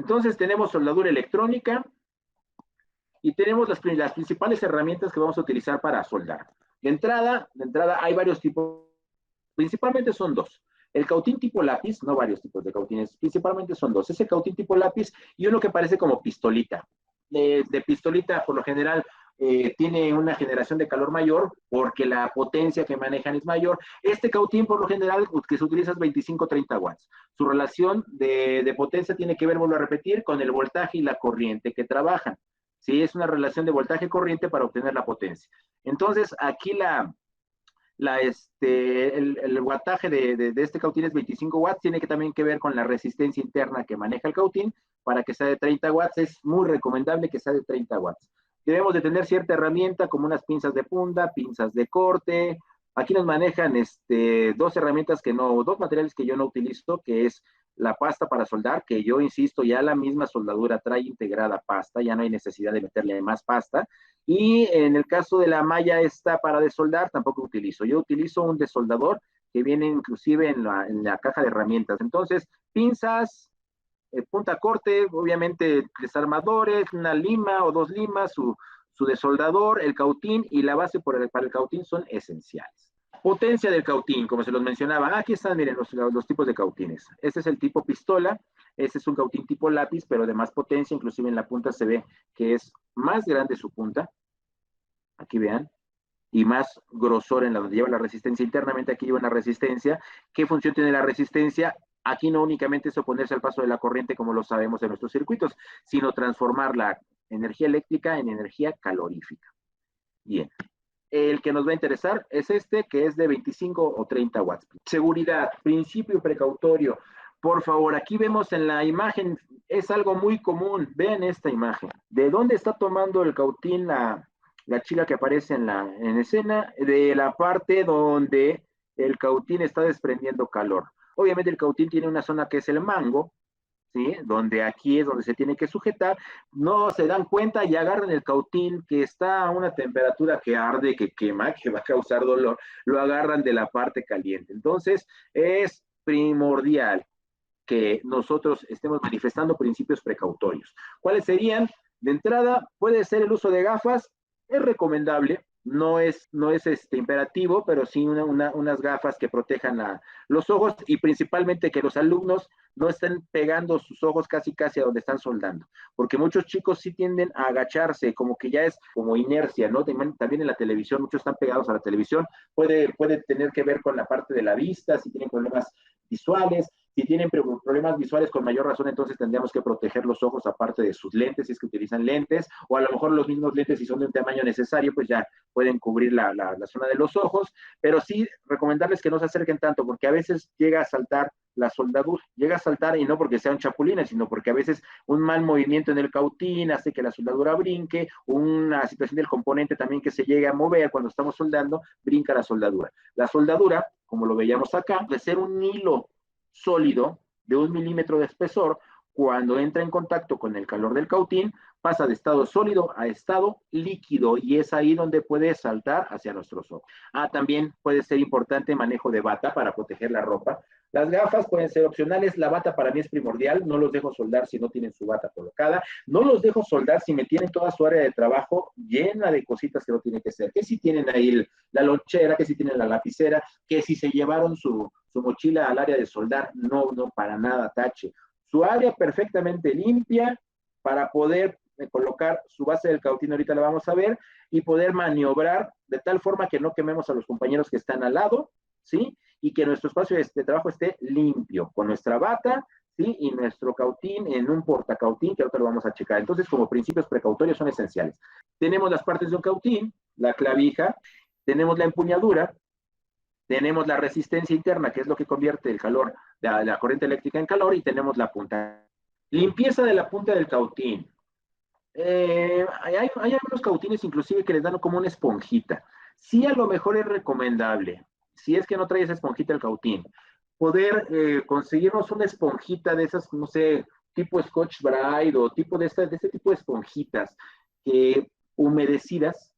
Entonces tenemos soldadura electrónica y tenemos las principales herramientas que vamos a utilizar para soldar. De entrada hay varios tipos, principalmente son dos. El cautín tipo lápiz, no varios tipos de cautines, principalmente son dos. Ese cautín tipo lápiz y uno que parece como pistolita. De pistolita, por lo general, tiene una generación de calor mayor porque la potencia que manejan es mayor. Este cautín, por lo general, que se utiliza es 25-30 watts. Su relación de potencia tiene que ver, vuelvo a repetir, con el voltaje y la corriente que trabajan. ¿Sí? Es una relación de voltaje-corriente para obtener la potencia. Entonces, aquí el wattaje de este cautín es 25 watts, tiene que también que ver con la resistencia interna que maneja el cautín. Para que sea de 30 watts, es muy recomendable que sea de 30 watts. Debemos de tener cierta herramienta como unas pinzas de punta, pinzas de corte. Aquí nos manejan dos herramientas dos materiales que yo no utilizo, que es la pasta para soldar, que yo insisto, ya la misma soldadura trae integrada pasta, ya no hay necesidad de meterle más pasta. Y en el caso de la malla esta para desoldar, tampoco utilizo. Yo utilizo un desoldador que viene inclusive en la caja de herramientas. Entonces, pinzas, punta corte, obviamente desarmadores, una lima o dos limas, su desoldador, el cautín y la base para el cautín son esenciales. Potencia del cautín, como se los mencionaba. Aquí están, miren, los tipos de cautines. Este es el tipo pistola, este es un cautín tipo lápiz, pero de más potencia, inclusive en la punta se ve que es más grande su punta. Aquí vean. Y más grosor en la donde lleva la resistencia. Internamente aquí lleva una resistencia. ¿Qué función tiene la resistencia? Aquí no únicamente es oponerse al paso de la corriente, como lo sabemos en nuestros circuitos, sino transformar la energía eléctrica en energía calorífica. Bien. El que nos va a interesar es que es de 25 o 30 watts. Seguridad, principio precautorio. Por favor, aquí vemos en la imagen, es algo muy común. Vean esta imagen. ¿De dónde está tomando el cautín la chica que aparece en escena? De la parte donde el cautín está desprendiendo calor. Obviamente el cautín tiene una zona que es el mango, ¿sí? Donde aquí es donde se tiene que sujetar, no se dan cuenta y agarran el cautín que está a una temperatura que arde, que quema, que va a causar dolor, lo agarran de la parte caliente. Entonces, es primordial que nosotros estemos manifestando principios precautorios. ¿Cuáles serían? De entrada, puede ser el uso de gafas, es recomendable, no es imperativo, pero sí unas gafas que protejan los ojos y principalmente que los alumnos no estén pegando sus ojos casi a donde están soldando, porque muchos chicos sí tienden a agacharse, como que ya es como inercia, ¿no? También en la televisión, muchos están pegados a la televisión, puede tener que ver con la parte de la vista, si tienen problemas visuales. Si tienen problemas visuales, con mayor razón, entonces tendríamos que proteger los ojos aparte de sus lentes, si es que utilizan lentes, o a lo mejor los mismos lentes, si son de un tamaño necesario, pues ya pueden cubrir la zona de los ojos, pero sí recomendarles que no se acerquen tanto, porque a veces llega a saltar la soldadura, llega a saltar y no porque sean chapulines, sino porque a veces un mal movimiento en el cautín hace que la soldadura brinque, una situación del componente también que se llegue a mover cuando estamos soldando, brinca la soldadura. La soldadura, como lo veíamos acá, de ser un hilo sólido de 1 milímetro de espesor, cuando entra en contacto con el calor del cautín, pasa de estado sólido a estado líquido y es ahí donde puede saltar hacia nuestros ojos. También puede ser importante manejo de bata para proteger la ropa. Las gafas pueden ser opcionales, la bata para mí es primordial, no los dejo soldar si no tienen su bata colocada, no los dejo soldar si me tienen toda su área de trabajo llena de cositas que no tienen que ser, que si tienen ahí la lonchera, que si tienen la lapicera, que si se llevaron su mochila al área de soldar, no, para nada, tache. Su área perfectamente limpia para poder colocar su base del cautín, ahorita la vamos a ver, y poder maniobrar de tal forma que no quememos a los compañeros que están al lado, ¿sí? Y que nuestro espacio de trabajo esté limpio, con nuestra bata, ¿sí? Y nuestro cautín en un portacautín, que ahorita lo vamos a checar. Entonces, como principios precautorios son esenciales. Tenemos las partes de un cautín, la clavija, tenemos la empuñadura, tenemos la resistencia interna, que es lo que convierte el calor, la corriente eléctrica en calor, y tenemos la punta. Limpieza de la punta del cautín. Hay algunos cautines inclusive que les dan como una esponjita. Sí, a lo mejor es recomendable, si es que no trae esa esponjita el cautín, poder conseguirnos una esponjita de esas, no sé, tipo Scotch Brite o tipo de este tipo de esponjitas humedecidas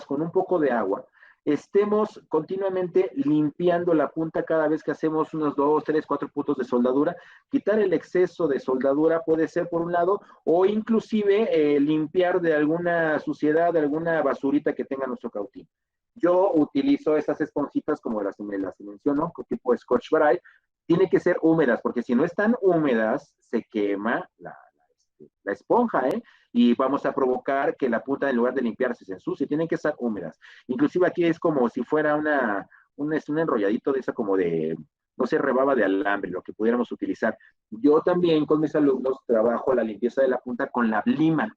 con un poco de agua, estemos continuamente limpiando la punta cada vez que hacemos unos 2, 3, 4 puntos de soldadura. Quitar el exceso de soldadura puede ser por un lado, o inclusive limpiar de alguna suciedad, de alguna basurita que tenga nuestro cautín. Yo utilizo estas esponjitas como las menciono, tipo Scotch-Brite. Tiene que ser húmedas, porque si no están húmedas, se quema la esponja, ¿eh? Y vamos a provocar que la punta, en lugar de limpiarse, se ensucie. Tienen que estar húmedas. Inclusive aquí es como si fuera un enrolladito de esa como de, no sé, rebaba de alambre, lo que pudiéramos utilizar. Yo también con mis alumnos trabajo la limpieza de la punta con la lima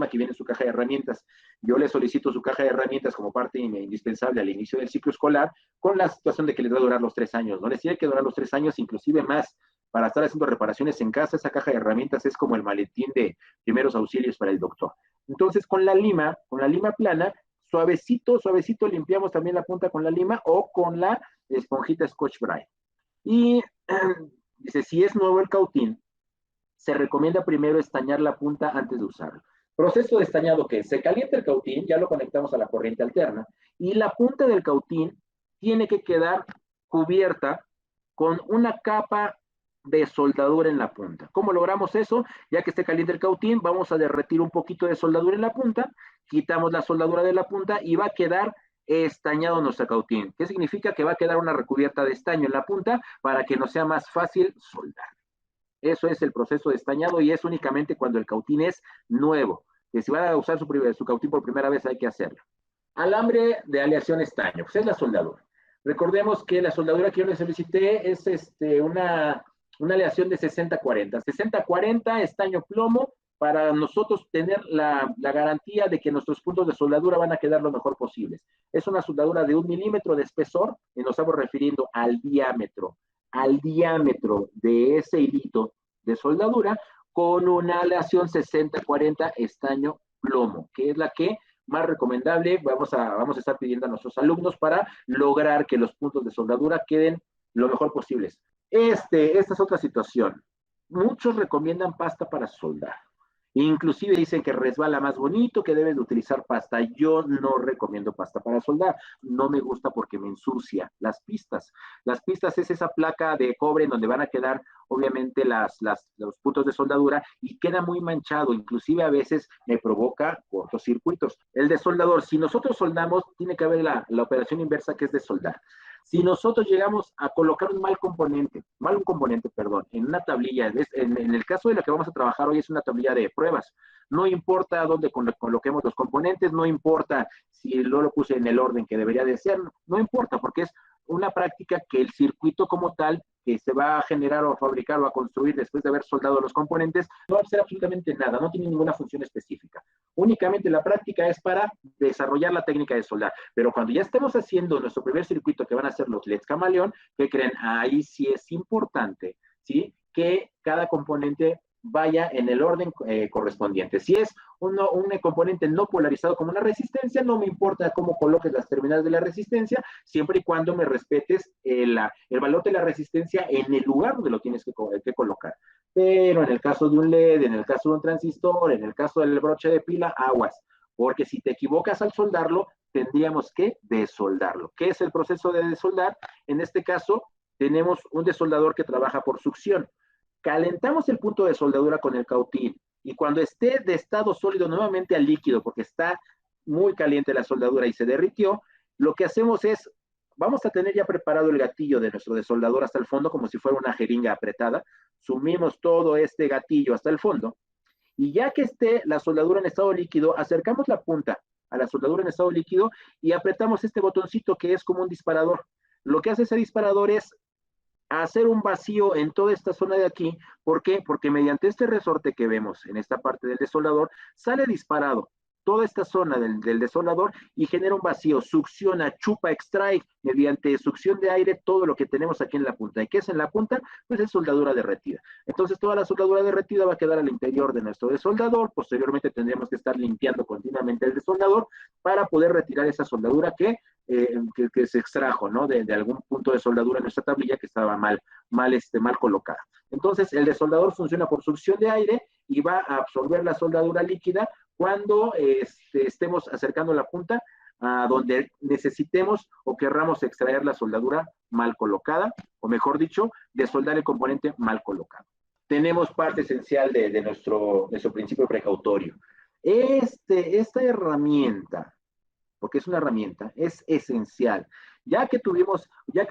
que viene en su caja de herramientas. Yo les solicito su caja de herramientas como parte indispensable al inicio del ciclo escolar, con la situación de que les va a durar los 3 años. No les tiene que durar los 3 años, inclusive más. Para estar haciendo reparaciones en casa, esa caja de herramientas es como el maletín de primeros auxilios para el doctor. Entonces, con la lima plana, suavecito, suavecito, limpiamos también la punta con la lima o con la esponjita Scotch-Brite. Y dice, si es nuevo el cautín, se recomienda primero estañar la punta antes de usarlo. Proceso de estañado, que se calienta el cautín, ya lo conectamos a la corriente alterna, y la punta del cautín tiene que quedar cubierta con una capa de soldadura en la punta. ¿Cómo logramos eso? Ya que esté caliente el cautín, vamos a derretir un poquito de soldadura en la punta, quitamos la soldadura de la punta y va a quedar estañado nuestro cautín. ¿Qué significa? Que va a quedar una recubierta de estaño en la punta para que nos sea más fácil soldar. Eso es el proceso de estañado y es únicamente cuando el cautín es nuevo. Que si va a usar su cautín por primera vez hay que hacerlo. Alambre de aleación estaño, pues es la soldadura. Recordemos que la soldadura que yo les solicité es una aleación de 60-40. 60-40 estaño plomo para nosotros tener la garantía de que nuestros puntos de soldadura van a quedar lo mejor posibles. Es una soldadura de 1 milímetro de espesor y nos estamos refiriendo al diámetro de ese hilito de soldadura con una aleación 60-40 estaño plomo, que es la que más recomendable vamos a estar pidiendo a nuestros alumnos para lograr que los puntos de soldadura queden lo mejor posibles. Esta es otra situación. Muchos recomiendan pasta para soldar. Inclusive dicen que resbala más bonito, que debes de utilizar pasta. Yo no recomiendo pasta para soldar. No me gusta porque me ensucia las pistas. Las pistas es esa placa de cobre en donde van a quedar, obviamente, los puntos de soldadura y queda muy manchado. Inclusive a veces me provoca cortocircuitos. El de soldador, si nosotros soldamos, tiene que haber la operación inversa que es de soldar. Si nosotros llegamos a colocar un componente, en una tablilla, en el caso de la que vamos a trabajar hoy es una tablilla de pruebas, no importa dónde coloquemos los componentes, no importa si no lo puse en el orden que debería de ser, no importa, porque es una práctica que el circuito como tal, que se va a generar o a fabricar o a construir después de haber soldado los componentes, no va a hacer absolutamente nada, no tiene ninguna función específica. Únicamente la práctica es para desarrollar la técnica de soldar. Pero cuando ya estemos haciendo nuestro primer circuito, que van a ser los LEDs camaleón, ¿qué creen? Ahí sí es importante, ¿sí? Que cada componente vaya en el orden correspondiente. Si es un componente no polarizado como una resistencia, no me importa cómo coloques las terminales de la resistencia, siempre y cuando me respetes el valor de la resistencia en el lugar donde lo tienes que colocar. Pero en el caso de un LED, en el caso de un transistor, en el caso del broche de pila, aguas. Porque si te equivocas al soldarlo, tendríamos que desoldarlo. ¿Qué es el proceso de desoldar? En este caso, tenemos un desoldador que trabaja por succión. Calentamos el punto de soldadura con el cautín y cuando esté de estado sólido nuevamente al líquido, porque está muy caliente la soldadura y se derritió, lo que hacemos es, vamos a tener ya preparado el gatillo de nuestro desoldador hasta el fondo, como si fuera una jeringa apretada, sumimos todo este gatillo hasta el fondo, y ya que esté la soldadura en estado líquido, acercamos la punta a la soldadura en estado líquido y apretamos este botoncito que es como un disparador. Lo que hace ese disparador es hacer un vacío en toda esta zona de aquí. ¿Por qué? Porque mediante este resorte que vemos en esta parte del desoldador, sale disparado toda esta zona del desoldador y genera un vacío, succiona, chupa, extrae mediante succión de aire todo lo que tenemos aquí en la punta. ¿Y qué es en la punta? Pues es soldadura derretida. Entonces toda la soldadura derretida va a quedar al interior de nuestro desoldador. Posteriormente tendremos que estar limpiando continuamente el desoldador para poder retirar esa soldadura que se extrajo, ¿no? De algún punto de soldadura en nuestra tablilla que estaba mal colocada. Entonces el desoldador funciona por succión de aire y va a absorber la soldadura líquida cuando estemos acercando la punta a donde necesitemos o querramos extraer la soldadura mal colocada, o mejor dicho, desoldar el componente mal colocado. Tenemos parte esencial de nuestro principio precautorio. Esta herramienta, porque es una herramienta, es esencial. Ya que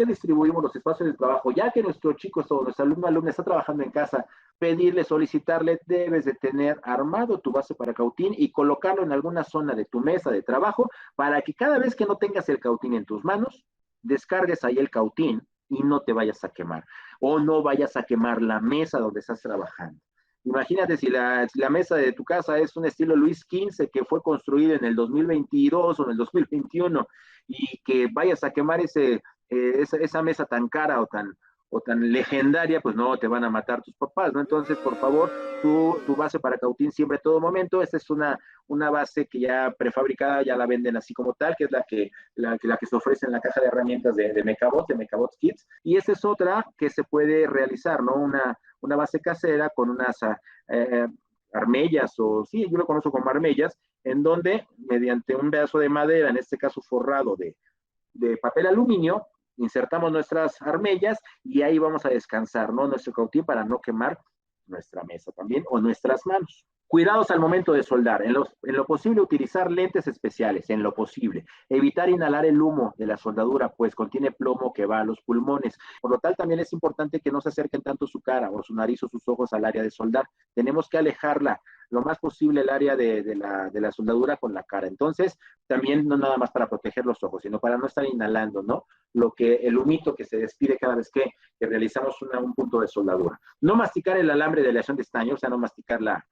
distribuimos los espacios de trabajo, ya que nuestro chico o nuestro alumna está trabajando en casa, pedirle, solicitarle, debes de tener armado tu base para cautín y colocarlo en alguna zona de tu mesa de trabajo para que cada vez que no tengas el cautín en tus manos, descargues ahí el cautín y no te vayas a quemar o no vayas a quemar la mesa donde estás trabajando. Imagínate si la mesa de tu casa es un estilo Luis XV que fue construido en el 2022 o en el 2021 y que vayas a quemar esa mesa tan cara o tan legendaria, pues no, te van a matar tus papás, ¿no? Entonces, por favor, tu base para cautín siempre, todo momento. Esta es una base que ya prefabricada, ya la venden así como tal, que es la que se ofrece en la caja de herramientas de Mecabot Kits. Y esta es otra que se puede realizar, ¿no? Una base casera con unas armellas, o sí, yo lo conozco como armellas, en donde mediante un pedazo de madera, en este caso forrado de papel aluminio, insertamos nuestras armellas y ahí vamos a descansar, ¿no? Nuestro cautín para no quemar nuestra mesa también o nuestras manos. Cuidados al momento de soldar. En lo posible, utilizar lentes especiales, en lo posible. Evitar inhalar el humo de la soldadura, pues contiene plomo que va a los pulmones. Por lo tal, también es importante que no se acerquen tanto su cara o su nariz o sus ojos al área de soldar. Tenemos que alejarla lo más posible el área de la soldadura con la cara. Entonces, también no nada más para proteger los ojos, sino para no estar inhalando, ¿no? El humito que se despide cada vez que realizamos un punto de soldadura. No masticar el alambre de aleación de estaño, o sea, no masticar la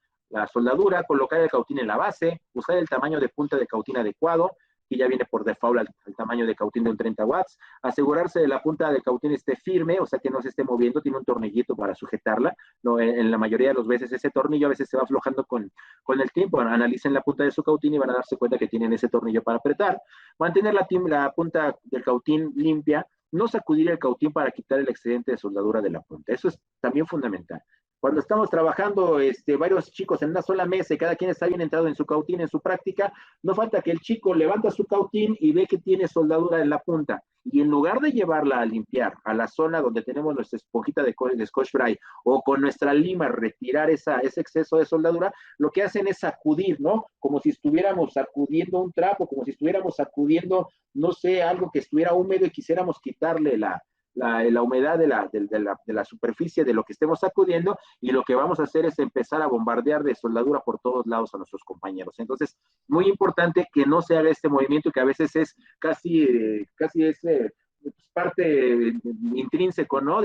soldadura, colocar el cautín en la base, usar el tamaño de punta de cautín adecuado, que ya viene por default al tamaño de cautín de un 30 watts, asegurarse de la punta de cautín esté firme, o sea que no se esté moviendo, tiene un tornillito para sujetarla, no, en la mayoría de las veces ese tornillo a veces se va aflojando con el tiempo. Analicen la punta de su cautín y van a darse cuenta que tienen ese tornillo para apretar, mantener la punta del cautín limpia, no sacudir el cautín para quitar el excedente de soldadura de la punta, eso es también fundamental. Cuando estamos trabajando varios chicos en una sola mesa y cada quien está bien entrado en su cautín, en su práctica, no falta que el chico levanta su cautín y ve que tiene soldadura en la punta. Y en lugar de llevarla a limpiar a la zona donde tenemos nuestra esponjita de Scotch Brite o con nuestra lima retirar ese exceso de soldadura, lo que hacen es sacudir, ¿no? Como si estuviéramos sacudiendo un trapo, como si estuviéramos sacudiendo, no sé, algo que estuviera húmedo y quisiéramos quitarle la humedad de la superficie de lo que estemos sacudiendo, y lo que vamos a hacer es empezar a bombardear de soldadura por todos lados a nuestros compañeros. Entonces, muy importante que no se haga este movimiento que a veces es casi es parte intrínseco, ¿no?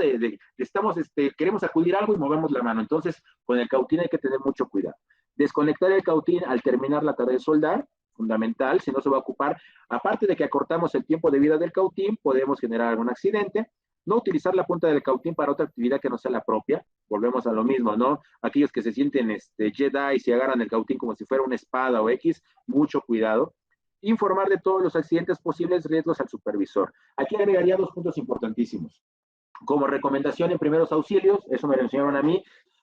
Queremos sacudir algo y movemos la mano. Entonces, con el cautín hay que tener mucho cuidado. Desconectar el cautín al terminar la tarea de soldar, fundamental, si no se va a ocupar. Aparte de que acortamos el tiempo de vida del cautín, podemos generar algún accidente. No utilizar la punta del cautín para otra actividad que no sea la propia. Volvemos a lo mismo, ¿no? Aquellos que se sienten Jedi y se agarran el cautín como si fuera una espada o X, mucho cuidado. Informar de todos los accidentes posibles, riesgos al supervisor. Aquí agregaría dos puntos importantísimos. Como recomendación en primeros auxilios, eso me lo enseñaron a mí,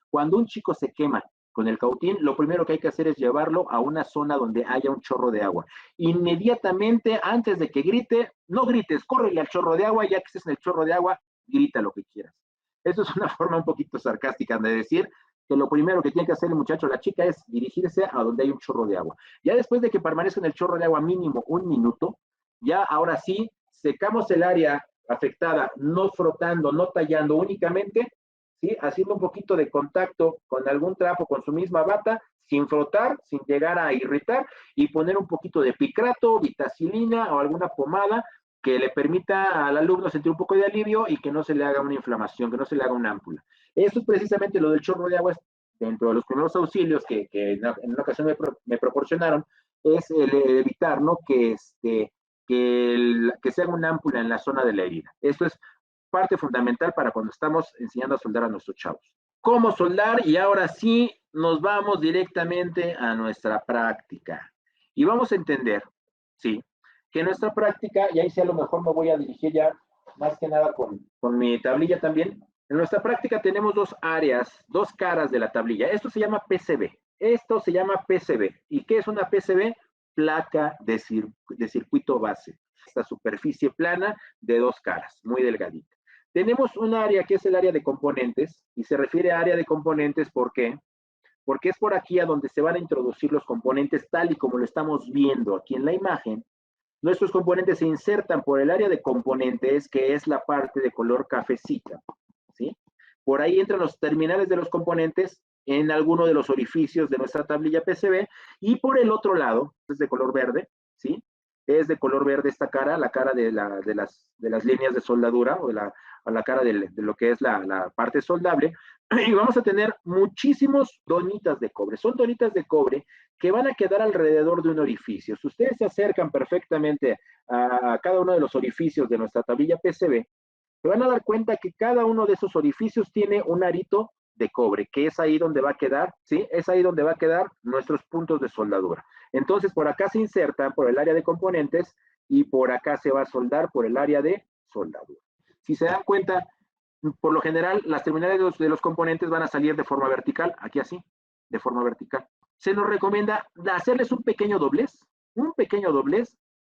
cuando un chico se quema con el cautín, lo primero que hay que hacer es llevarlo a una zona donde haya un chorro de agua. Inmediatamente, antes de que grite, no grites, córrele al chorro de agua, ya que estés en el chorro de agua, grita lo que quieras. Eso es una forma un poquito sarcástica de decir que lo primero que tiene que hacer el muchacho o la chica es dirigirse a donde hay un chorro de agua. Ya después de que permanezca en el chorro de agua mínimo un minuto, ya ahora sí, secamos el área afectada, no frotando, no tallando, únicamente, ¿sí? Haciendo un poquito de contacto con algún trapo, con su misma bata, sin frotar, sin llegar a irritar, y poner un poquito de picrato, vitacilina o alguna pomada que le permita al alumno sentir un poco de alivio y que no se le haga una inflamación, que no se le haga una ámpula. Eso es precisamente lo del chorro de agua, dentro de los primeros auxilios que en una ocasión me proporcionaron, es el evitar, ¿no? Que se haga una ámpula en la zona de la herida. Esto es parte fundamental para cuando estamos enseñando a soldar a nuestros chavos. ¿Cómo soldar? Y ahora sí, nos vamos directamente a nuestra práctica. Y vamos a entender, sí, que nuestra práctica, y ahí sí a lo mejor me voy a dirigir ya más que nada con mi tablilla también. En nuestra práctica tenemos dos áreas, dos caras de la tablilla. Esto se llama PCB. Esto se llama PCB. ¿Y qué es una PCB? Placa de circuito base. Esta superficie plana de dos caras, muy delgadita. Tenemos un área que es el área de componentes, y se refiere a área de componentes, ¿por qué? Porque es por aquí a donde se van a introducir los componentes tal y como lo estamos viendo aquí en la imagen. Nuestros componentes se insertan por el área de componentes, que es la parte de color cafecita, ¿sí? Por ahí entran los terminales de los componentes en alguno de los orificios de nuestra tablilla PCB, y por el otro lado, es de color verde, ¿sí? Es de color verde esta cara, la cara de las líneas de soldadura, o la cara de lo que es la parte soldable, y vamos a tener muchísimos donitas de cobre. Son donitas de cobre que van a quedar alrededor de un orificio. Si ustedes se acercan perfectamente a cada uno de los orificios de nuestra tablilla PCB, se van a dar cuenta que cada uno de esos orificios tiene un arito de cobre, que es ahí donde va a quedar, ¿sí? Es ahí donde va a quedar nuestros puntos de soldadura. Entonces, por acá se inserta por el área de componentes, y por acá se va a soldar por el área de soldadura. Si se dan cuenta, por lo general, las terminales de los componentes van a salir de forma vertical, aquí así, de forma vertical. Se nos recomienda hacerles un pequeño doblez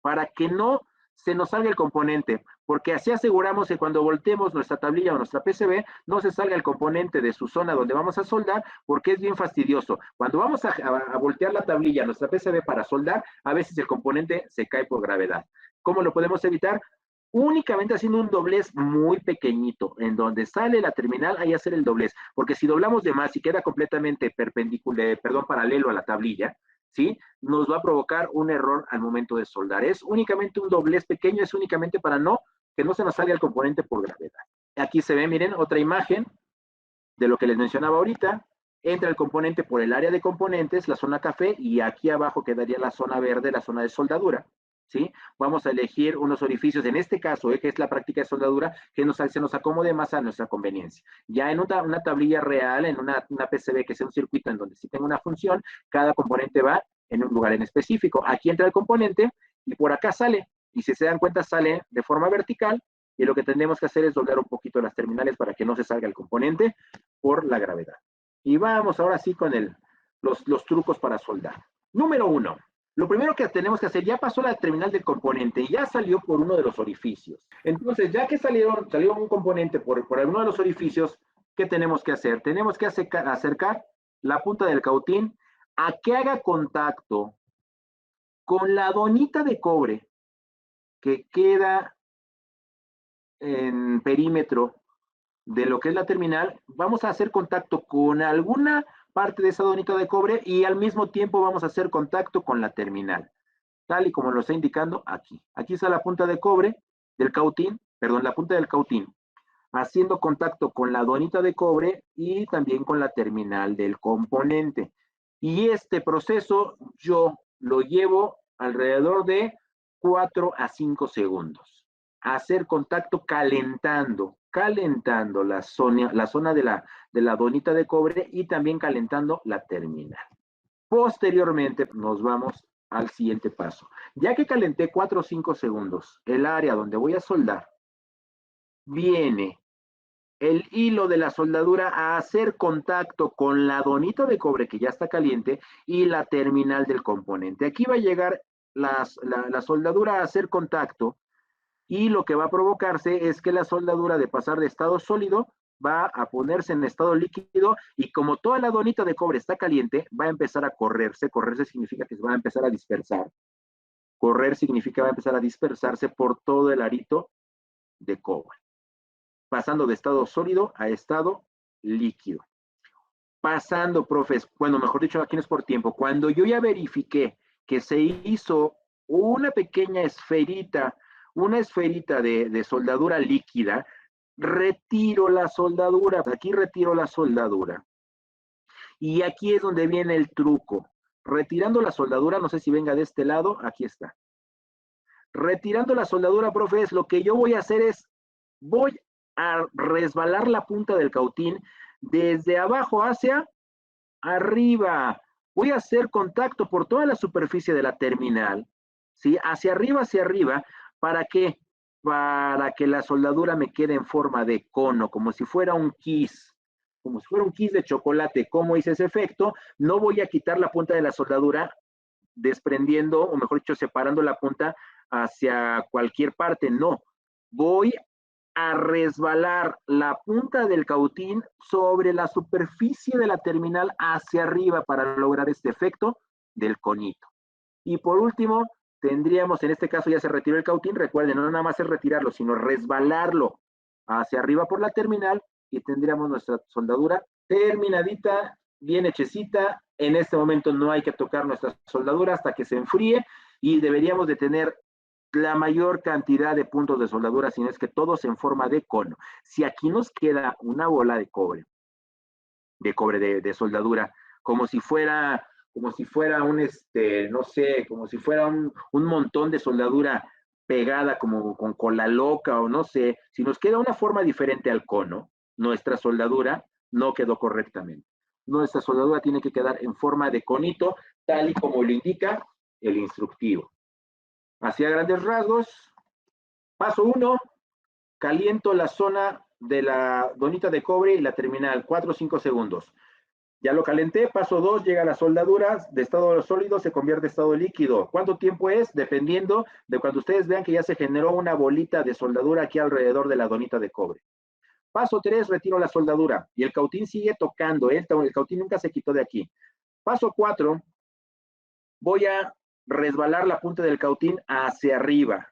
para que no se nos salga el componente, porque así aseguramos que cuando volteemos nuestra tablilla o nuestra PCB, no se salga el componente de su zona donde vamos a soldar, porque es bien fastidioso. Cuando vamos a voltear la tablilla, nuestra PCB, para soldar, a veces el componente se cae por gravedad. ¿Cómo lo podemos evitar? Únicamente haciendo un doblez muy pequeñito, en donde sale la terminal, ahí hacer el doblez, porque si doblamos de más y queda completamente paralelo a la tablilla, ¿sí? Nos va a provocar un error al momento de soldar. Es únicamente un doblez pequeño, es únicamente para que no se nos salga el componente por gravedad. Aquí se ve, miren, otra imagen de lo que les mencionaba ahorita. Entra el componente por el área de componentes, la zona café, y aquí abajo quedaría la zona verde, la zona de soldadura, ¿sí? Vamos a elegir unos orificios, en este caso, que es la práctica de soldadura, que se nos acomode más a nuestra conveniencia. Ya en una tablilla real, en una PCB que sea un circuito en donde sí tenga una función, cada componente va en un lugar en específico. Aquí entra el componente y por acá sale, y si se dan cuenta sale de forma vertical, y lo que tenemos que hacer es doblar un poquito las terminales para que no se salga el componente por la gravedad. Y vamos ahora sí con los trucos para soldar. Número 1. Lo primero que tenemos que hacer, ya pasó la terminal del componente y ya salió por uno de los orificios. Entonces, ya que salió un componente por alguno de los orificios, ¿qué tenemos que hacer? Tenemos que acercar la punta del cautín a que haga contacto con la donita de cobre que queda en perímetro de lo que es la terminal. Vamos a hacer contacto con alguna parte de esa donita de cobre, y al mismo tiempo vamos a hacer contacto con la terminal, tal y como lo está indicando aquí. Aquí está la punta de cobre del cautín, la punta del cautín, haciendo contacto con la donita de cobre y también con la terminal del componente. Y este proceso yo lo llevo alrededor de 4 a 5 segundos. Hacer contacto calentando la zona de la donita de cobre, y también calentando la terminal. Posteriormente nos vamos al siguiente paso. Ya que calenté 4 o 5 segundos el área donde voy a soldar, viene el hilo de la soldadura a hacer contacto con la donita de cobre que ya está caliente y la terminal del componente. Aquí va a llegar la soldadura a hacer contacto, y lo que va a provocarse es que la soldadura, de pasar de estado sólido, va a ponerse en estado líquido, y como toda la donita de cobre está caliente, va a empezar a correrse. Correrse significa que se va a empezar a dispersar. Correr significa va a empezar a dispersarse por todo el arito de cobre, pasando de estado sólido a estado líquido. Pasando, profes, bueno, mejor dicho, aquí no es por tiempo. Cuando yo ya verifiqué que se hizo una pequeña esferita, de soldadura líquida, retiro la soldadura. Aquí retiro la soldadura. Y aquí es donde viene el truco. Retirando la soldadura, no sé si venga de este lado, aquí está. Retirando la soldadura, profes, lo que yo voy a hacer es, voy a resbalar la punta del cautín desde abajo hacia arriba. Voy a hacer contacto por toda la superficie de la terminal, ¿sí? Hacia arriba. ¿Para qué? Para que la soldadura me quede en forma de cono, como si fuera un kiss, como si fuera un kiss de chocolate, cómo hice ese efecto. No voy a quitar la punta de la soldadura desprendiendo, o mejor dicho, separando la punta hacia cualquier parte, no. Voy a resbalar la punta del cautín sobre la superficie de la terminal hacia arriba para lograr este efecto del conito. Y por último, tendríamos, en este caso ya se retiró el cautín, recuerden, no nada más es retirarlo, sino resbalarlo hacia arriba por la terminal y tendríamos nuestra soldadura terminadita, bien hechecita. En este momento no hay que tocar nuestra soldadura hasta que se enfríe y deberíamos de tener la mayor cantidad de puntos de soldadura, si no es que todos en forma de cono. Si aquí nos queda una bola de cobre de soldadura, como si fuera un, no sé, como si fuera un montón de soldadura pegada como con cola loca o no sé, si nos queda una forma diferente al cono, nuestra soldadura no quedó correctamente. Nuestra soldadura tiene que quedar en forma de conito, tal y como lo indica el instructivo. Hacia grandes rasgos, paso 1, caliento la zona de la donita de cobre y la terminal, 4 o 5 segundos. Ya lo calenté, paso 2, llega la soldadura, de estado sólido se convierte en estado líquido. ¿Cuánto tiempo es? Dependiendo de cuando ustedes vean que ya se generó una bolita de soldadura aquí alrededor de la donita de cobre. Paso 3, retiro la soldadura y el cautín sigue tocando, el cautín nunca se quitó de aquí. Paso 4, voy a resbalar la punta del cautín hacia arriba.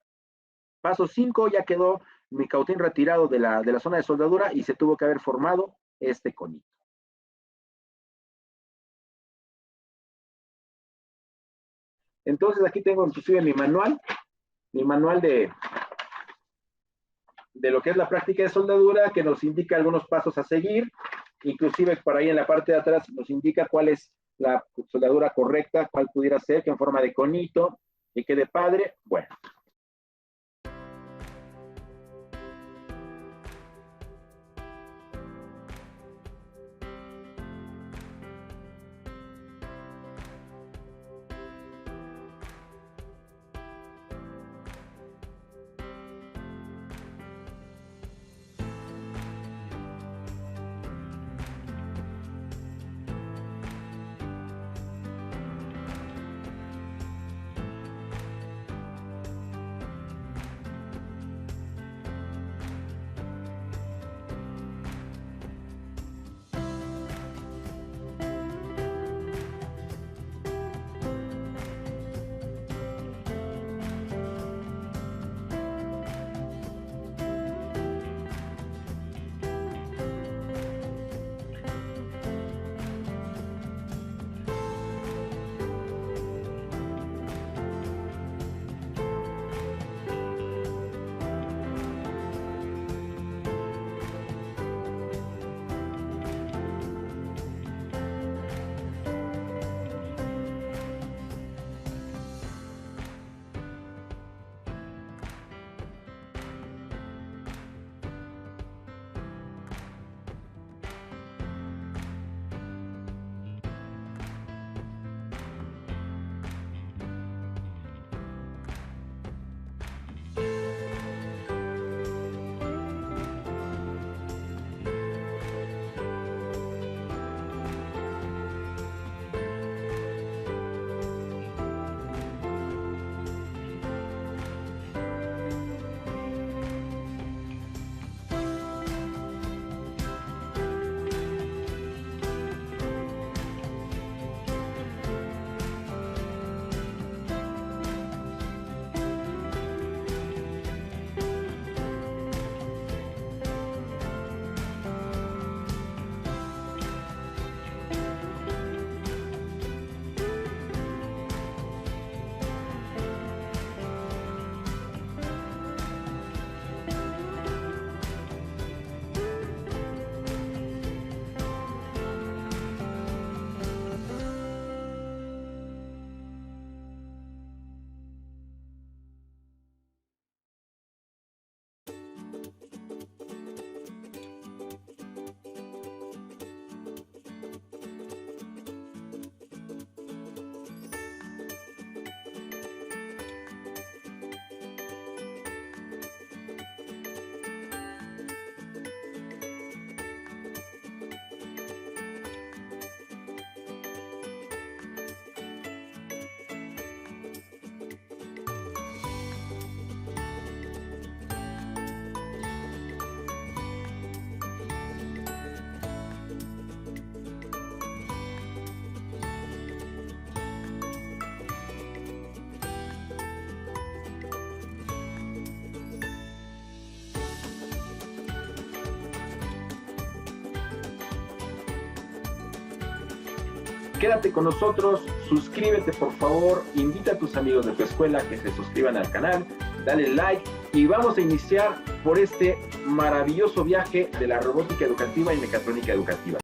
Paso 5, ya quedó mi cautín retirado de la zona de soldadura y se tuvo que haber formado este conito. Entonces aquí tengo inclusive mi manual de lo que es la práctica de soldadura, que nos indica algunos pasos a seguir, inclusive por ahí en la parte de atrás nos indica cuál es la soldadura correcta, cuál pudiera ser, que en forma de conito, y quede padre. Bueno. Quédate con nosotros, suscríbete por favor, invita a tus amigos de tu escuela que se suscriban al canal, dale like y vamos a iniciar por este maravilloso viaje de la robótica educativa y mecatrónica educativa.